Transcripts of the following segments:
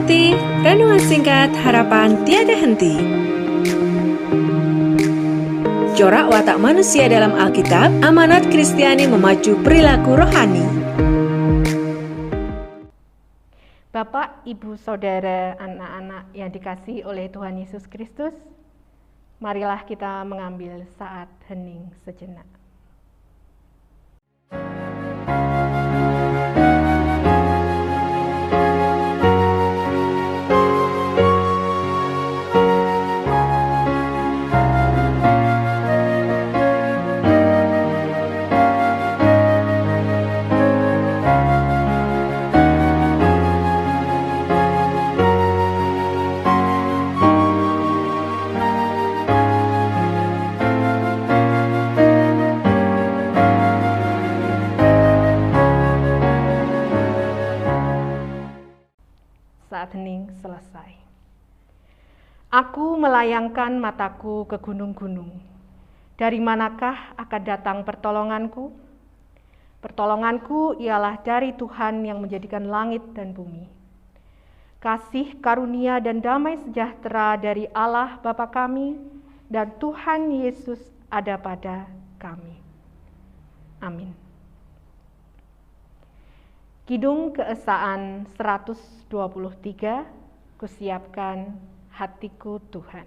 Ikuti renungan singkat harapan tiada henti. Corak watak manusia dalam Alkitab, amanat Kristiani memacu perilaku rohani. Bapak, Ibu, Saudara, anak-anak yang dikasihi oleh Tuhan Yesus Kristus, marilah kita mengambil saat hening sejenak. Saat hening selesai. Aku melayangkan mataku ke gunung-gunung. Dari manakah akan datang pertolonganku? Pertolonganku ialah dari Tuhan yang menjadikan langit dan bumi. Kasih, karunia, dan damai sejahtera dari Allah Bapa kami dan Tuhan Yesus ada pada kami. Amin. Kidung Keesaan 123, Kusiapkan hatiku Tuhan.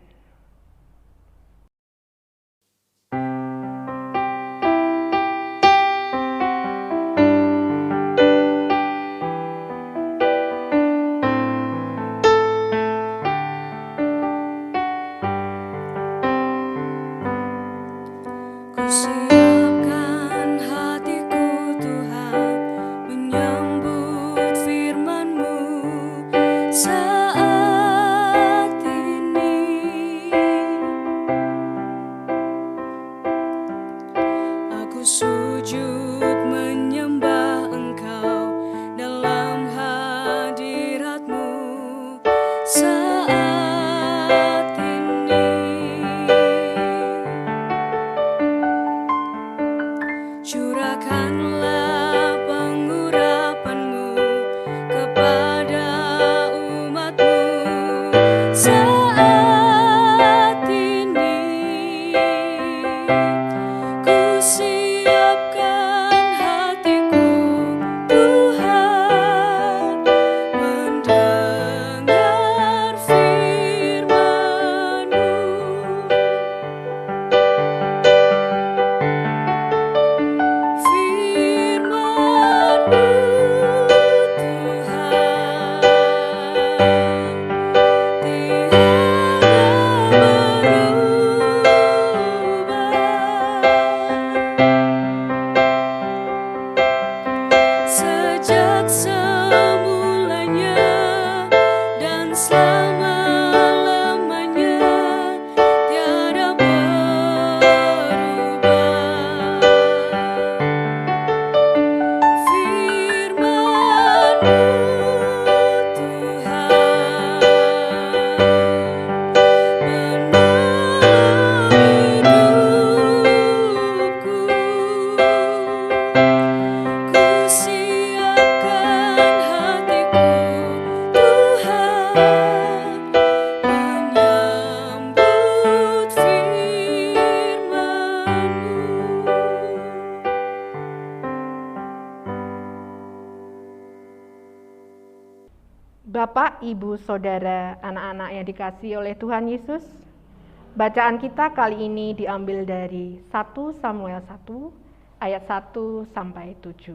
Bapak, Ibu, Saudara, anak-anak yang dikasihi oleh Tuhan Yesus, bacaan kita kali ini diambil dari 1 Samuel 1 ayat 1 sampai 7.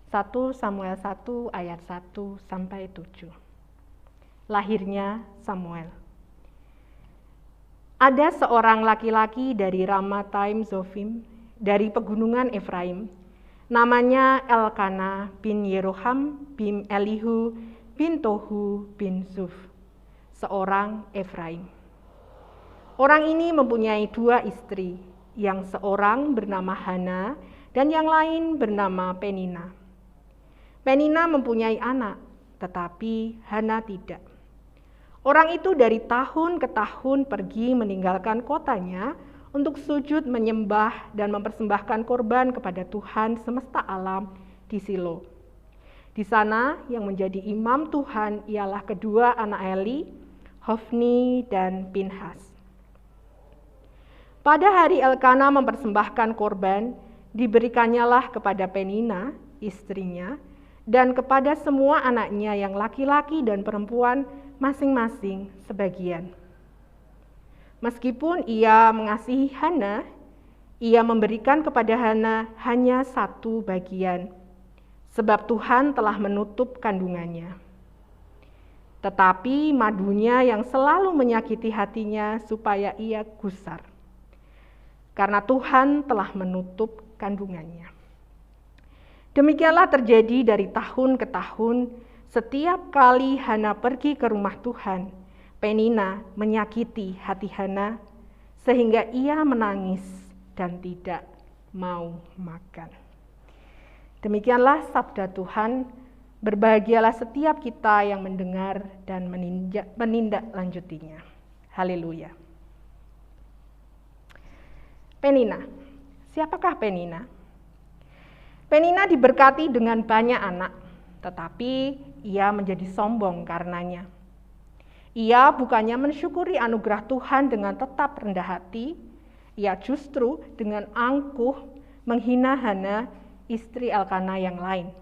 1 Samuel 1 ayat 1 sampai 7. Lahirnya Samuel. Ada seorang laki-laki dari Ramataim Zofim, dari pegunungan Efraim, namanya Elkana bin Yeroham bin Elihu bin Tohu bin Zuf, seorang Efraim. Orang ini mempunyai 2 istri, yang seorang bernama Hana dan yang lain bernama Penina. Penina mempunyai anak, tetapi Hana tidak. Orang itu dari tahun ke tahun pergi meninggalkan kotanya untuk sujud menyembah dan mempersembahkan korban kepada Tuhan semesta alam di Silo. Di sana yang menjadi imam Tuhan ialah kedua anak Eli, Hofni dan Pinhas. Pada hari Elkana mempersembahkan korban, diberikannya kepada Penina, istrinya, dan kepada semua anaknya yang laki-laki dan perempuan masing-masing sebagian. Meskipun ia mengasihi Hana, ia memberikan kepada Hana hanya satu bagian, sebab Tuhan telah menutup kandungannya. Tetapi madunya yang selalu menyakiti hatinya supaya ia gusar, karena Tuhan telah menutup kandungannya. Demikianlah terjadi dari tahun ke tahun, setiap kali Hana pergi ke rumah Tuhan, Penina menyakiti hati Hana, sehingga ia menangis dan tidak mau makan. Demikianlah sabda Tuhan. Berbahagialah setiap kita yang mendengar dan menindaklanjutinya. Haleluya. Penina. Siapakah Penina? Penina diberkati dengan banyak anak, tetapi ia menjadi sombong karenanya. Ia bukannya mensyukuri anugerah Tuhan dengan tetap rendah hati, ia justru dengan angkuh menghina Hana, istri Elkana yang lain,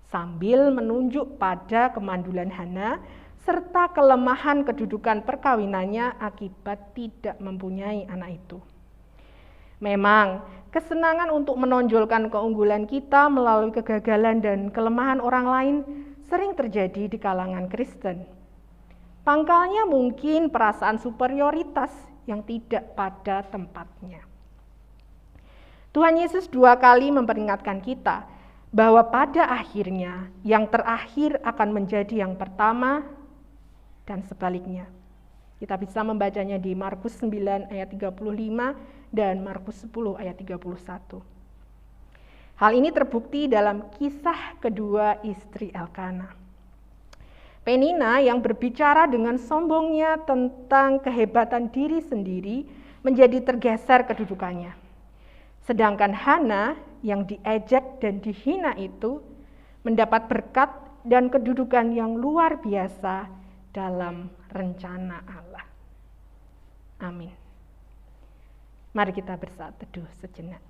sambil menunjuk pada kemandulan Hana serta kelemahan kedudukan perkawinannya akibat tidak mempunyai anak itu. Memang, kesenangan untuk menonjolkan keunggulan kita melalui kegagalan dan kelemahan orang lain sering terjadi di kalangan Kristen. Pangkalnya mungkin perasaan superioritas yang tidak pada tempatnya. Tuhan Yesus 2 kali memperingatkan kita bahwa pada akhirnya yang terakhir akan menjadi yang pertama dan sebaliknya. Kita bisa membacanya di Markus 9 ayat 35 dan Markus 10 ayat 31. Hal ini terbukti dalam kisah kedua istri Elkana. Penina yang berbicara dengan sombongnya tentang kehebatan diri sendiri menjadi tergeser kedudukannya. Sedangkan Hana yang diejek dan dihina itu mendapat berkat dan kedudukan yang luar biasa dalam rencana Allah. Amin. Mari kita bersaat teduh sejenak.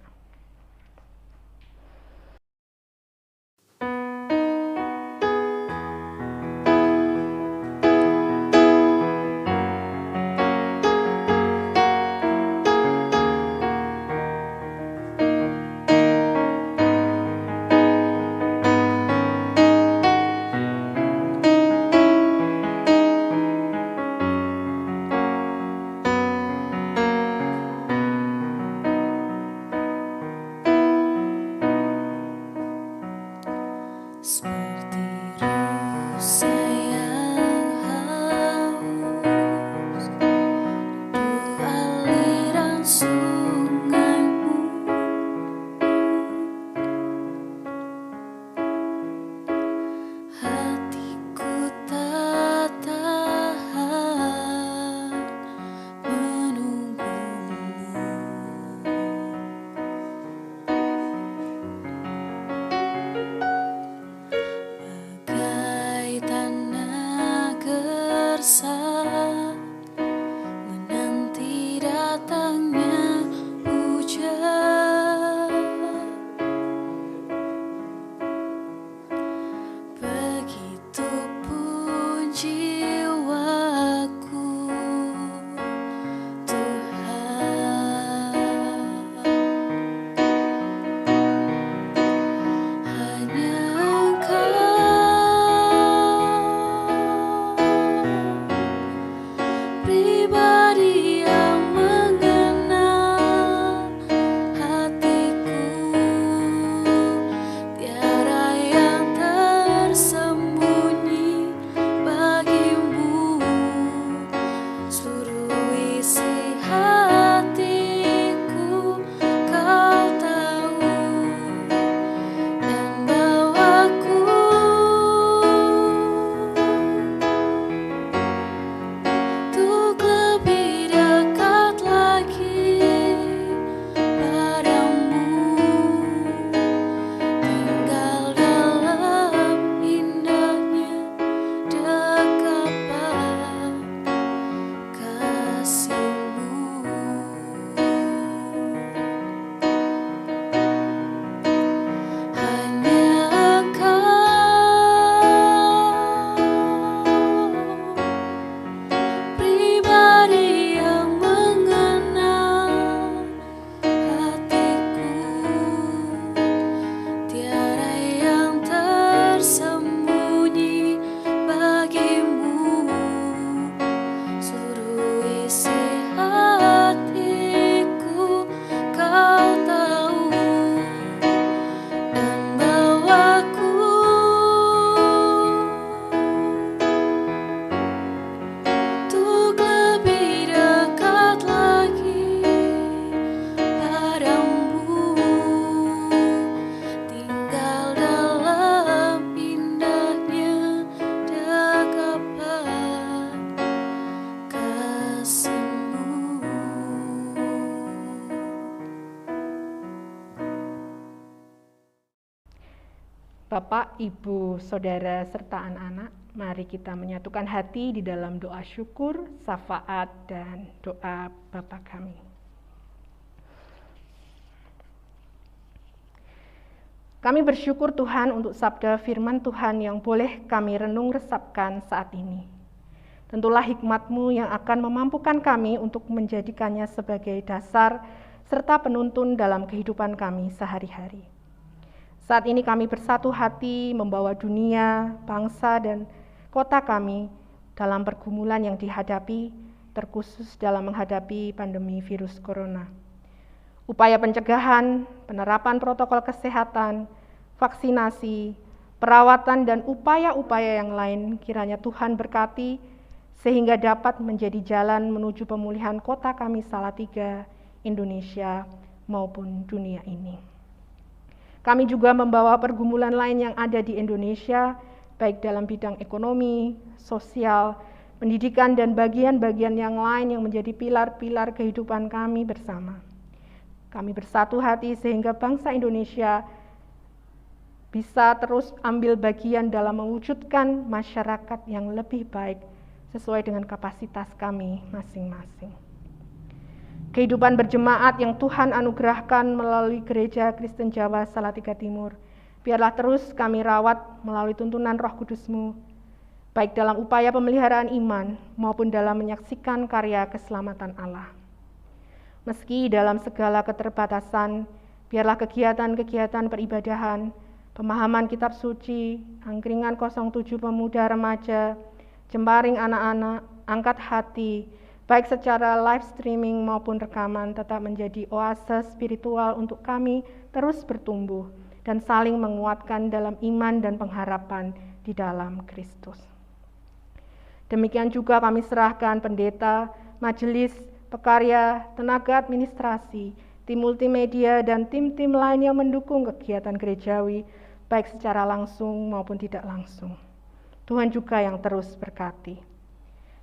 Untuk Bapak, Ibu, Saudara, serta anak-anak, mari kita menyatukan hati di dalam doa syukur, syafaat, dan doa Bapa kami. Kami bersyukur Tuhan untuk sabda firman Tuhan yang boleh kami renung resapkan saat ini. Tentulah hikmat-Mu yang akan memampukan kami untuk menjadikannya sebagai dasar serta penuntun dalam kehidupan kami sehari-hari. Saat ini kami bersatu hati membawa dunia, bangsa, dan kota kami dalam pergumulan yang dihadapi, terkhusus dalam menghadapi pandemi virus corona. Upaya pencegahan, penerapan protokol kesehatan, vaksinasi, perawatan, dan upaya-upaya yang lain kiranya Tuhan berkati sehingga dapat menjadi jalan menuju pemulihan kota kami Salatiga, Indonesia, maupun dunia ini. Kami juga membawa pergumulan lain yang ada di Indonesia, baik dalam bidang ekonomi, sosial, pendidikan, dan bagian-bagian yang lain yang menjadi pilar-pilar kehidupan kami bersama. Kami bersatu hati sehingga bangsa Indonesia bisa terus ambil bagian dalam mewujudkan masyarakat yang lebih baik sesuai dengan kapasitas kami masing-masing. Kehidupan berjemaat yang Tuhan anugerahkan melalui Gereja Kristen Jawa Salatiga Timur, biarlah terus kami rawat melalui tuntunan Roh Kudus-Mu, baik dalam upaya pemeliharaan iman maupun dalam menyaksikan karya keselamatan Allah. Meski dalam segala keterbatasan, biarlah kegiatan-kegiatan peribadahan, pemahaman kitab suci, angkringan 07 pemuda remaja, jembaring anak-anak, angkat hati, baik secara live streaming maupun rekaman, tetap menjadi oase spiritual untuk kami terus bertumbuh dan saling menguatkan dalam iman dan pengharapan di dalam Kristus. Demikian juga kami serahkan pendeta, majelis, pekarya, tenaga administrasi, tim multimedia, dan tim-tim lain yang mendukung kegiatan gerejawi, baik secara langsung maupun tidak langsung. Tuhan juga yang terus berkati.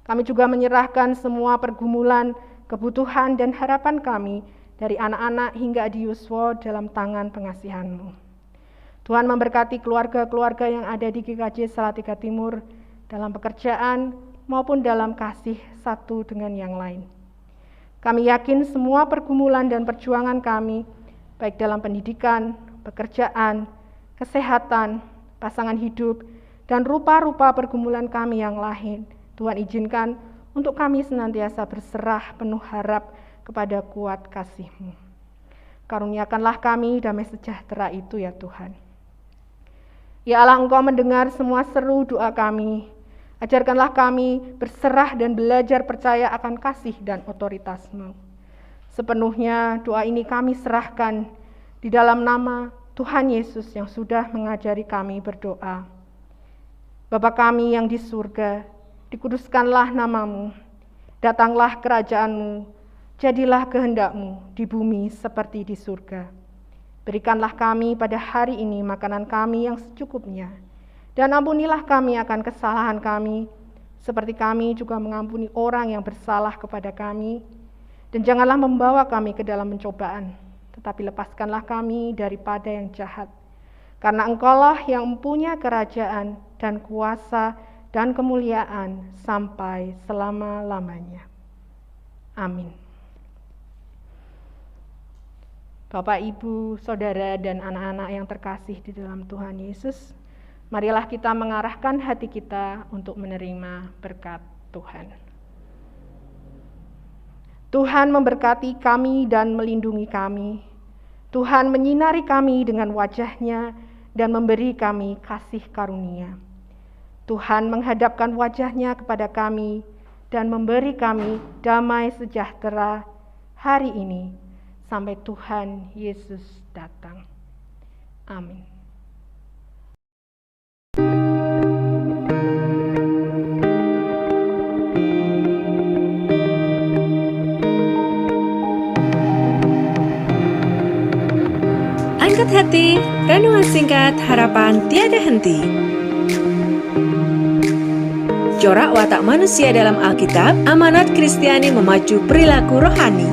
Kami juga menyerahkan semua pergumulan, kebutuhan, dan harapan kami dari anak-anak hingga adiuswa dalam tangan pengasihan-Mu. Tuhan memberkati keluarga-keluarga yang ada di GKJ Salatiga Timur dalam pekerjaan maupun dalam kasih satu dengan yang lain. Kami yakin semua pergumulan dan perjuangan kami, baik dalam pendidikan, pekerjaan, kesehatan, pasangan hidup, dan rupa-rupa pergumulan kami yang lain, Tuhan izinkan untuk kami senantiasa berserah penuh harap kepada kuat kasih-Mu. Karuniakanlah kami damai sejahtera itu ya Tuhan. Ya Allah, Engkau mendengar semua seru doa kami. Ajarkanlah kami berserah dan belajar percaya akan kasih dan otoritas-Mu. Sepenuhnya doa ini kami serahkan di dalam nama Tuhan Yesus yang sudah mengajari kami berdoa. Bapa kami yang di surga, dikuduskanlah nama-Mu, datanglah kerajaan-Mu, jadilah kehendak-Mu di bumi seperti di surga. Berikanlah kami pada hari ini makanan kami yang secukupnya, dan ampunilah kami akan kesalahan kami, seperti kami juga mengampuni orang yang bersalah kepada kami. Dan janganlah membawa kami ke dalam pencobaan, tetapi lepaskanlah kami daripada yang jahat. Karena Engkaulah yang mempunyai kerajaan dan kuasa dan kemuliaan sampai selama-lamanya. Amin. Bapak, Ibu, Saudara, dan anak-anak yang terkasih di dalam Tuhan Yesus, marilah kita mengarahkan hati kita untuk menerima berkat Tuhan. Tuhan memberkati kami dan melindungi kami. Tuhan menyinari kami dengan wajah-Nya dan memberi kami kasih karunia. Tuhan menghadapkan wajah-Nya kepada kami dan memberi kami damai sejahtera hari ini sampai Tuhan Yesus datang. Amin. Angkat hati, renungan singkat harapan tiada henti. Corak watak manusia dalam Alkitab, amanat Kristiani memacu perilaku rohani.